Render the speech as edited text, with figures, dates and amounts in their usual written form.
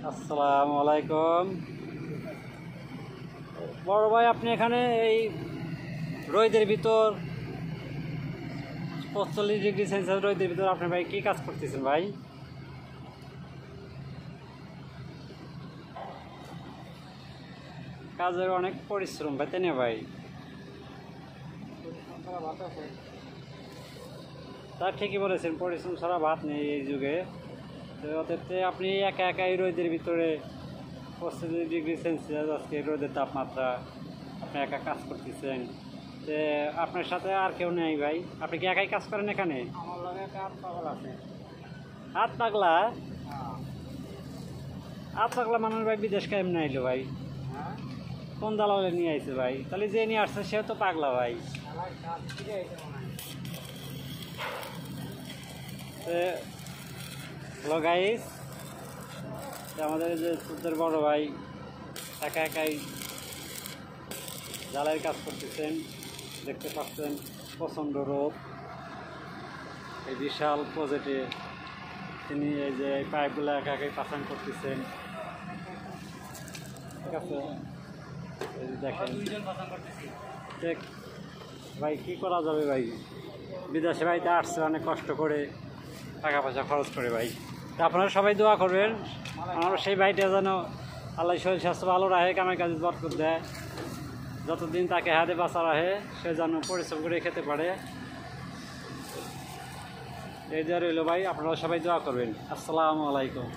আসসালামু আলাইকুম। বড় ভাই, আপনি এখানে এই রোদের ভিতর 45 ডিগ্রি সেলসিয়াস রোদের ভিতর আপনি ভাই কি কাজ করতেছেন ভাই? কাজের অনেক পরিশ্রম ভাই, তাই না ভাই? তা ঠিকই বলেছেন, পরিশ্রম ছাড়া ভাত নেই এই যুগে। তো অতএব আপনি একা একা এই রোদের ভিতরে 45 ডিগ্রি সেলসিয়াস আজকে রোদের তাপমাত্রা, আপনি একা কাজ করতেছেন। যে আপনার সাথে আর কেউ নেই ভাই? আপনি কি একাই কাজ করেন এখানে? আমার লগে একটা হাত পাগল আছে। হাত পাগলা? হ্যাঁ। হাত পাগলা মানুষ ভাই বিদেশ কেমন আইলো ভাই? হ্যাঁ, কোন দালালে নিয়ে আইছে ভাই? তাহলে যে নিয়ে আসছে সেও তো পাগলা ভাই। আমার কাজ ফিরে আইছে মনে হয়। হ্যালো গাইস, আমাদের যে সুদের বড় ভাই একা একাই জ্বালাই কাজ করতেছেন। দেখতে পাচ্ছেন প্রচণ্ড রোদ। এই বিশাল প্রজেক্টে তিনি এই যে এই পাইপগুলো একা একাই পাচান করতেছেন। ঠিক আছে, এই যে দেখেন। দেখ ভাই, কী করা যাবে ভাই? বিদেশে বাড়িতে আসছে অনেক কষ্ট করে, টাকা পয়সা খরচ করে ভাই। তা আপনারা সবাই দোয়া করবেন আমার সেই ভাইটা যেন আল্লাহ শরীর স্বাস্থ্য ভালো রাখে, কামাই কাজে বরকত দেয়, যতদিন তাকে হাতে বাঁচা রাখে সে যেন পরিশ্রম করে খেতে পারে। এই যে রইল ভাই, আপনারা সবাই দোয়া করবেন। আসসালামু আলাইকুম।